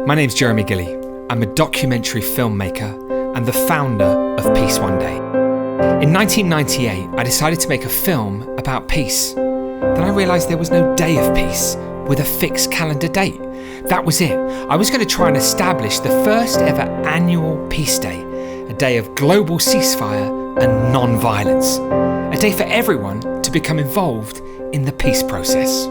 My name's Jeremy Gilley. I'm a documentary filmmaker and the founder of Peace One Day. In 1998, I decided to make a film about peace. Then I realised there was no day of peace with a fixed calendar date. That was it. I was going to try and establish the first ever annual Peace Day, a day of global ceasefire and non-violence, a day for everyone to become involved in the peace process.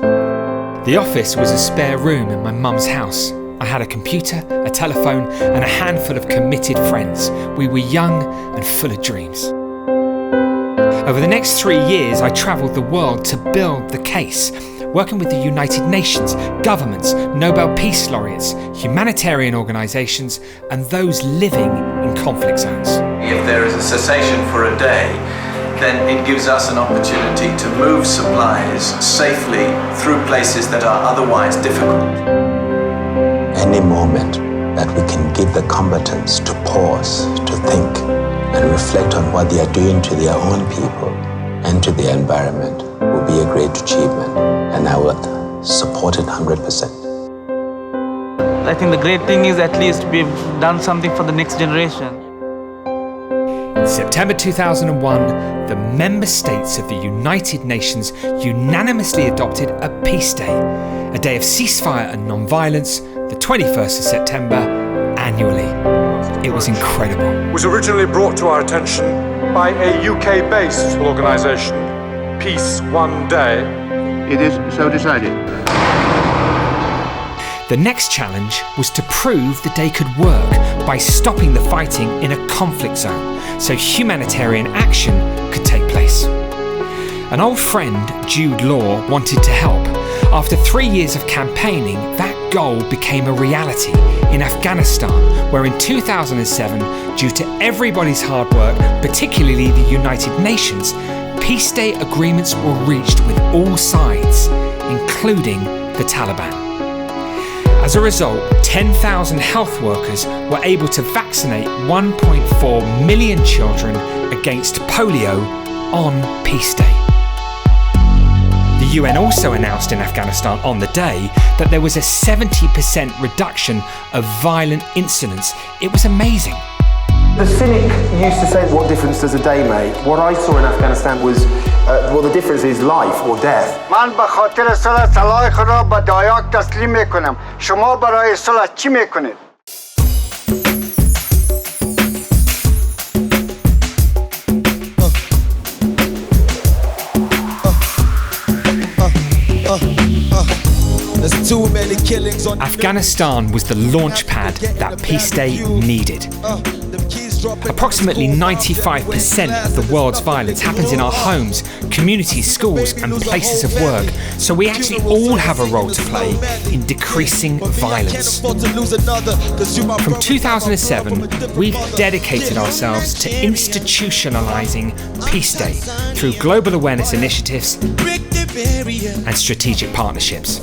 The office was a spare room in my mum's house. I had a computer, a telephone, and a handful of committed friends. We were young and full of dreams. Over the next 3 years, I travelled the world to build the case, working with the United Nations, governments, Nobel Peace Laureates, humanitarian organisations, and those living in conflict zones. If there is a cessation for a day, then it gives us an opportunity to move supplies safely through places that are otherwise difficult. Any moment that we can give the combatants to pause, to think, and reflect on what they are doing to their own people and to the environment will be a great achievement, and I would support it 100%. I think the great thing is at least we've done something for the next generation. In September 2001, the member states of the United Nations unanimously adopted a Peace Day, a day of ceasefire and non-violence, the 21st of September, annually. It was incredible. It was originally brought to our attention by a UK-based organisation, Peace One Day. It is so decided. The next challenge was to prove the day could work by stopping the fighting in a conflict zone so humanitarian action could take place. An old friend, Jude Law, wanted to help. After 3 years of campaigning, that goal became a reality in Afghanistan, where in 2007, due to everybody's hard work, particularly the United Nations, Peace Day agreements were reached with all sides, including the Taliban. As a result, 10,000 health workers were able to vaccinate 1.4 million children against polio on Peace Day. The UN also announced in Afghanistan on the day that there was a 70% reduction of violent incidents. It was amazing. The cynic used to say, what difference does a day make? What I saw in Afghanistan was, well, the difference is life or death. من به خاطر صلح صلاح خود را به دایاک تسلیم میکنم. شما برای صلح چی میکنید؟ Afghanistan was the launchpad that Peace Day needed. Approximately 95% of the world's violence happens in our homes, communities, schools and places of work, so we actually all have a role to play in decreasing violence. From 2007, we've dedicated ourselves to institutionalising Peace Day through global awareness initiatives and strategic partnerships.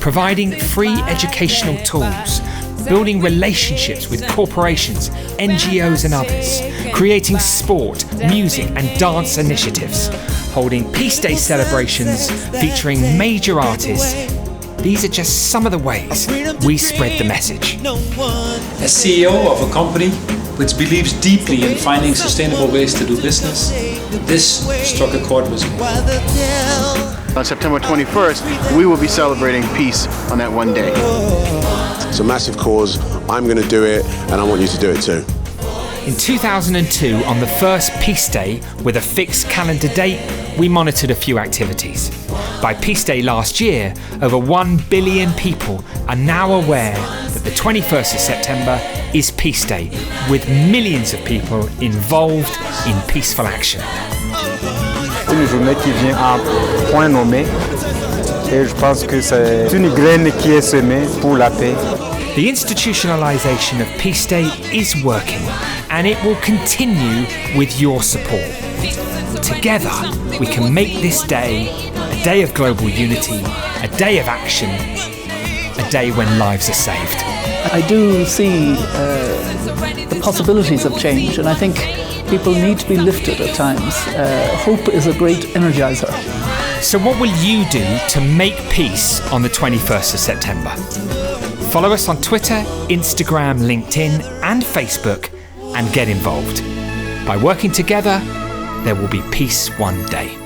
Providing free educational tools, building relationships with corporations, NGOs and others, creating sport, music and dance initiatives, holding Peace Day celebrations featuring major artists. These are just some of the ways we spread the message. As CEO of a company which believes deeply in finding sustainable ways to do business, this struck a chord with me. On September 21st, we will be celebrating peace on that one day. It's a massive cause. I'm going to do it, and I want you to do it too. In 2002, on the first Peace Day with a fixed calendar date, we monitored a few activities. By Peace Day last year, over 1 billion people are now aware that the 21st of September is Peace Day, with millions of people involved in peaceful action. C'est une journée qui vient à point nommé et je pense que c'est une graine qui est semée pour la paix. The institutionalisation of Peace Day is working, and it will continue with your support. Together, we can make this day a day of global unity, a day of action, a day when lives are saved. I do see the possibilities of change, and I think people need to be lifted at times. Hope is a great energizer. So what will you do to make peace on the 21st of September? Follow us on Twitter, Instagram, LinkedIn and Facebook and get involved. By working together, there will be peace one day.